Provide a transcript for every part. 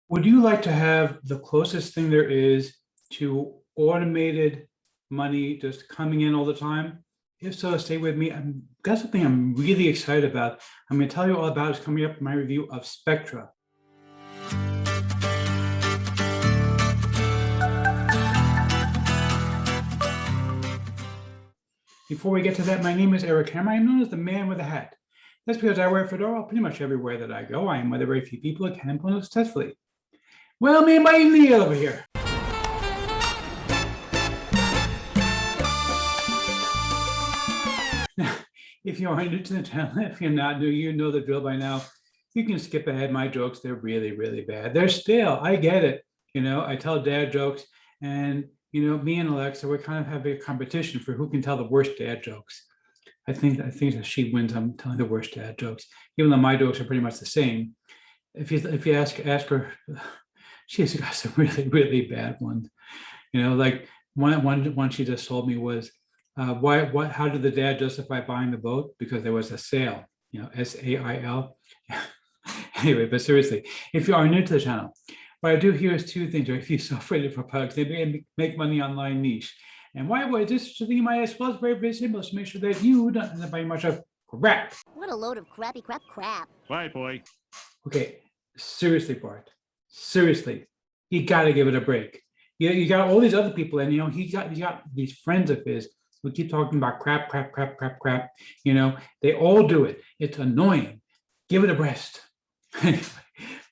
Would you like to have the closest thing there is to automated money just coming in all the time? If so, stay with me. I've got something I'm really excited about. I'm going to tell you all about it. It's coming up in my review of Spectra. Before we get to that, my name is Eric Hammer. I'm known as the man with a hat. That's because I wear a fedora pretty much everywhere that I go. I am one of the very few people that can implement successfully. Well, me and my Neil over here. Now, if you are new to the channel, if you're not new, you know the drill by now. You can skip ahead. My jokes, they're really, really bad. They're stale. I get it. I tell dad jokes, and me and Alexa, we kind of have a competition for who can tell the worst dad jokes. I think that she wins. I'm telling the worst dad jokes, even though my jokes are pretty much the same. If you ask her, she's got some really, really bad ones. Like one she just told me was, how did the dad justify buying the boat? Because there was a sale, SAIL. Anyway, but seriously, if you are new to the channel, what I do here is two things. If you're self-rated for products, they make money online niche. And why would this thing you might ask? Well, it's very, very simple. To make sure that you don't end up buying much of crap. What a load of crappy crap. Bye, boy. Okay, seriously, Bart. Seriously, you got to give it a break. You got all these other people, and he got these friends of his who keep talking about crap. They all do it. It's annoying. Give it a rest. Anyway,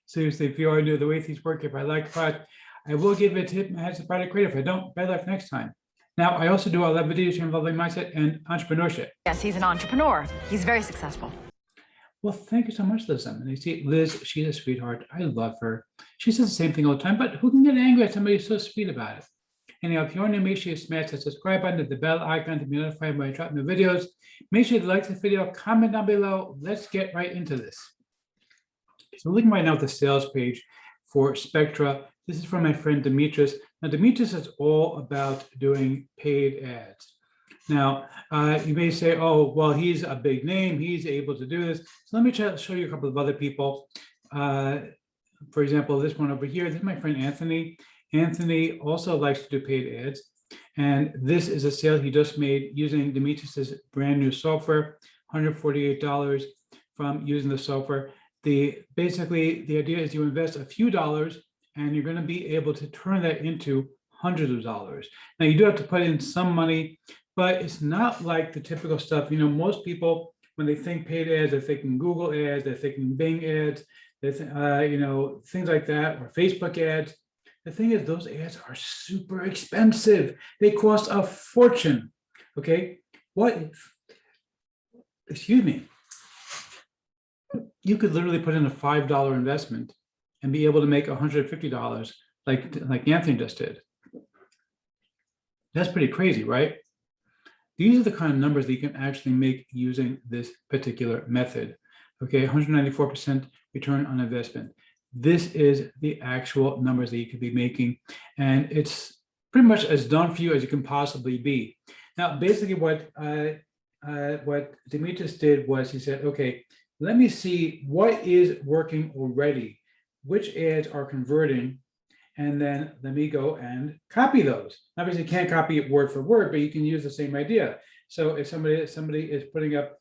seriously, if you are new, the way things work, if I like product, I will give it a tip and have the product great. If I don't, better luck next time. Now, I also do a lot of videos involving mindset and entrepreneurship. Yes, he's an entrepreneur. He's very successful. Well, thank you so much, Liz. And you see, Liz, she's a sweetheart. I love her. She says the same thing all the time, but who can get angry at somebody who's so sweet about it? Anyhow, if you're new, make sure you smash the subscribe button and the bell icon to be notified when I drop new videos. Make sure you like this video, comment down below. Let's get right into this. So we're looking right now at the sales page for Spectra. This is from my friend Demetrius. Now, Demetrius is all about doing paid ads. Now, you may say, oh, well, he's a big name. He's able to do this. So let me show you a couple of other people. For example, this one over here, this is my friend Anthony. Anthony also likes to do paid ads. And this is a sale he just made using Demetrius's brand new software, $148 from using the software. Basically, the idea is you invest a few dollars and you're going to be able to turn that into hundreds of dollars. Now, you do have to put in some money, but it's not like the typical stuff. Most people, when they think paid ads, they're thinking Google ads, they're thinking Bing ads, things like that, or Facebook ads. The thing is, those ads are super expensive. They cost a fortune. Okay, excuse me. You could literally put in a $5 investment and be able to make $150 like Anthony just did. That's pretty crazy, right? These are the kind of numbers that you can actually make using this particular method. Okay, 194% return on investment. This is the actual numbers that you could be making, and it's pretty much as done for you as you can possibly be. Now, basically what Demetrius did was he said, okay, let me see what is working already, which ads are converting, and then let me go and copy those. Obviously, you can't copy it word for word, but you can use the same idea. So if somebody is putting up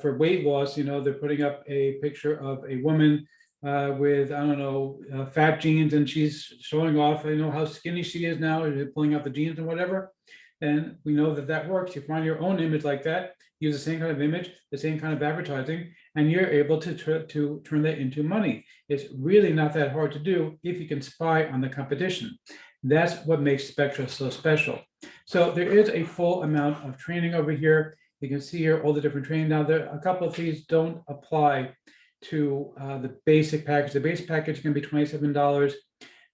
for weight loss, they're putting up a picture of a woman with, I don't know, fat jeans, and she's showing off, how skinny she is now, pulling out the jeans and whatever. And we know that works. You find your own image like that, use the same kind of image, the same kind of advertising, and you're able to turn that into money. It's really not that hard to do if you can spy on the competition. That's what makes Spectra so special. So there is a full amount of training over here. You can see here all the different training. Now, a couple of these don't apply to the basic package. The basic package can be $27.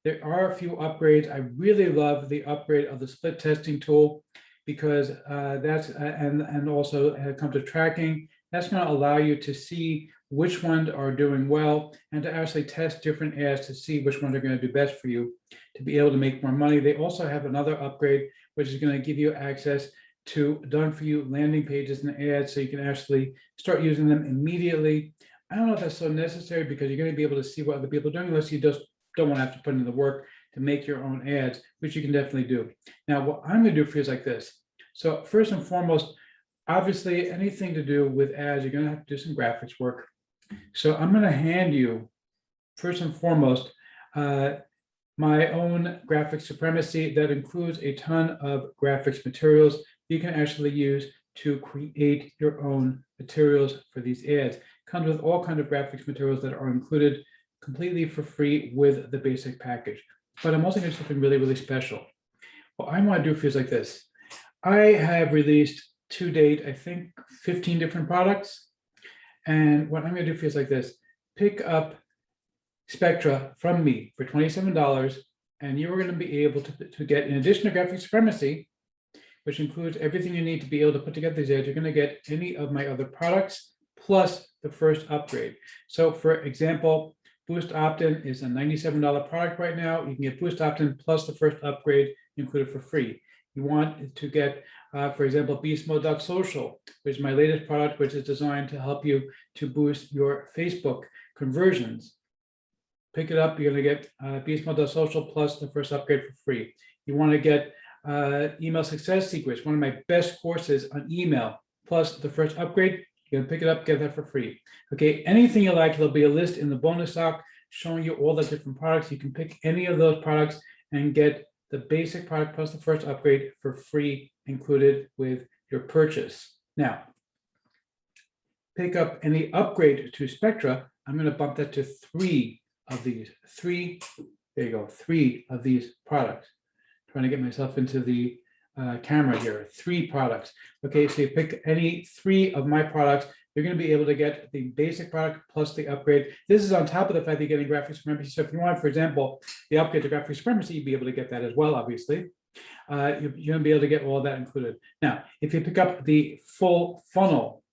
There are a few upgrades. I really love the upgrade of the split testing tool because that's, and also when it comes to tracking, that's going to allow you to see which ones are doing well and to actually test different ads to see which ones are going to do best for you to be able to make more money. They also have another upgrade, which is going to give you access to done for you landing pages and ads so you can actually start using them immediately. I don't know if that's so necessary because you're going to be able to see what other people are doing unless you just don't want to have to put in the work to make your own ads, which you can definitely do. Now, what I'm going to do for you is like this. So first and foremost, obviously, anything to do with ads, you're going to have to do some graphics work. So I'm going to hand you, first and foremost, my own graphic supremacy that includes a ton of graphics materials you can actually use to create your own materials for these ads. Comes with all kinds of graphics materials that are included completely for free with the basic package. But I'm also going to do something really, really special. What I want to do for you is like this. I have released to date, I think, 15 different products. And what I'm going to do for you is like this. Pick up Spectra from me for $27, and you are going to be able to get, in addition to graphic supremacy, which includes everything you need to be able to put together these ads, you're going to get any of my other products plus the first upgrade. So for example, Boost Opt-in is a $97 product right now. You can get Boost Opt-in plus the first upgrade included for free. You want to get, for example, Beast Mode Social, which is my latest product, which is designed to help you to boost your Facebook conversions. Pick it up, you're going to get Beast Mode Social plus the first upgrade for free. You want to get Email Success Secrets, one of my best courses on email, plus the first upgrade. You can pick it up, get that for free. Okay, anything you like, there'll be a list in the bonus doc showing you all the different products. You can pick any of those products and get the basic product plus the first upgrade for free included with your purchase. Now, pick up any upgrade to Spectra. I'm going to bump that to 3 of these. 3, there you go, 3 of these products. Trying to get myself into the camera here. 3 products. Okay, so you pick any 3 of my products, you're going to be able to get the basic product plus the upgrade. This is on top of the fact that you're getting graphic supremacy. So if you want, for example, the upgrade to graphic supremacy, you'd be able to get that as well, obviously. You're going to be able to get all that included. Now, if you pick up the full funnel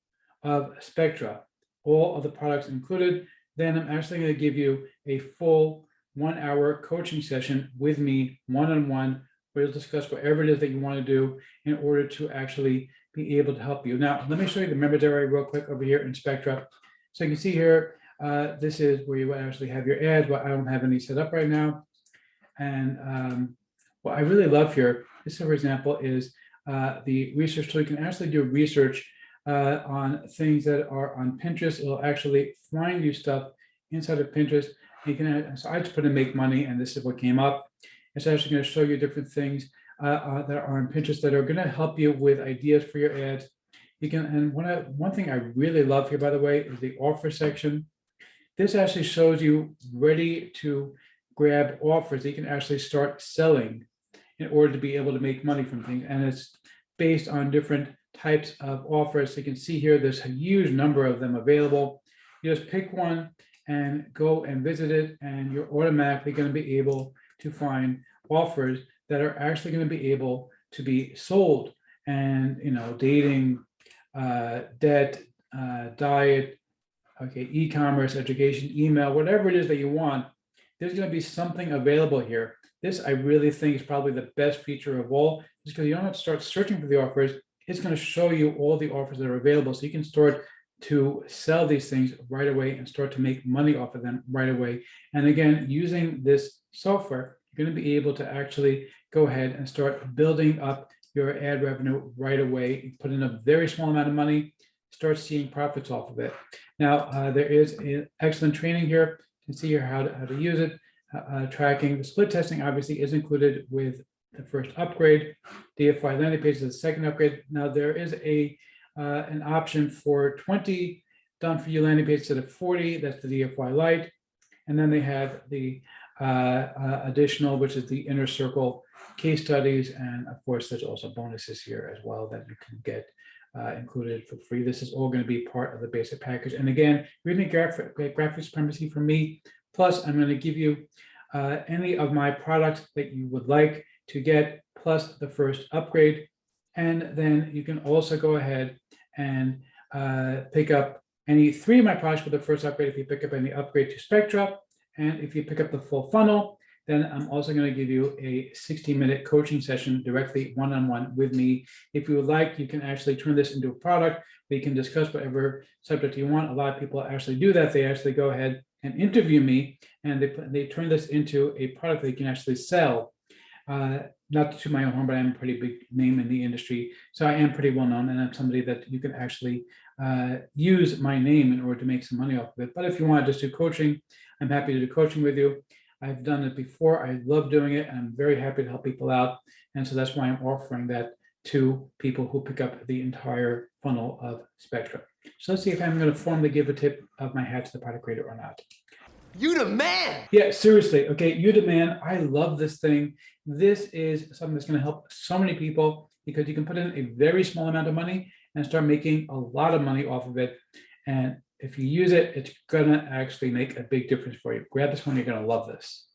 of Spectra, all of the products included, then I'm actually going to give you a full 1-hour coaching session with me one-on-one. We'll discuss whatever it is that you want to do in order to actually be able to help you. Now, let me show you the members area real quick over here in Spectra. So you can see here, this is where you actually have your ads, but I don't have any set up right now. And what I really love here, this, for example, is the research tool. You can actually do research on things that are on Pinterest. It'll actually find you stuff inside of Pinterest. You can, so I just put in make money, and this is what came up. It's actually going to show you different things that are on Pinterest that are going to help you with ideas for your ads. You can, and one thing I really love here, by the way, is the offer section. This actually shows you ready to grab offers that you can actually start selling in order to be able to make money from things. And it's based on different types of offers. So you can see here, there's a huge number of them available. You just pick one and go and visit it, and you're automatically going to be able to find offers that are actually going to be able to be sold. And, you know, dating, debt, diet, okay, e-commerce, education, email, whatever it is that you want, there's going to be something available here. This, I really think, is probably the best feature of all, just because you don't have to start searching for the offers. It's going to show you all the offers that are available, so you can start to sell these things right away and start to make money off of them right away. And again, using this software, you're going to be able to actually go ahead and start building up your ad revenue right away. You put in a very small amount of money, start seeing profits off of it. Now, there is an excellent training here. You can see here how to use it. Tracking the split testing obviously is included with the first upgrade. DFY landing page is the second upgrade. Now, there is an option for 20 done for you landing page instead of 40. That's the DFY Lite. And then they have the additional, which is the inner circle case studies. And of course, there's also bonuses here as well that you can get included for free. This is all going to be part of the basic package. And again, you're going to get graphic supremacy from me. Plus, I'm going to give you any of my products that you would like to get, plus the first upgrade. And then you can also go ahead and pick up any 3 of my products for the first upgrade if you pick up any upgrade to Spectra. And if you pick up the full funnel, then I'm also going to give you a 60-minute coaching session directly one-on-one with me. If you would like, you can actually turn this into a product. We can discuss whatever subject you want. A lot of people actually do that. They actually go ahead and interview me, and they turn this into a product they can actually sell. Not to my own horn, but I'm a pretty big name in the industry. So I am pretty well known, and I'm somebody that you can actually use my name in order to make some money off of it. But if you want to just do coaching, I'm happy to do coaching with you. I've done it before. I love doing it. And I'm very happy to help people out. And so that's why I'm offering that to people who pick up the entire funnel of Spectra. So let's see if I'm going to formally give a tip of my hat to the product creator or not. You the man. Yeah, seriously. Okay, you the man. I love this thing. This is something that's going to help so many people because you can put in a very small amount of money and start making a lot of money off of it. And if you use it, it's going to actually make a big difference for you. Grab this one. You're going to love this.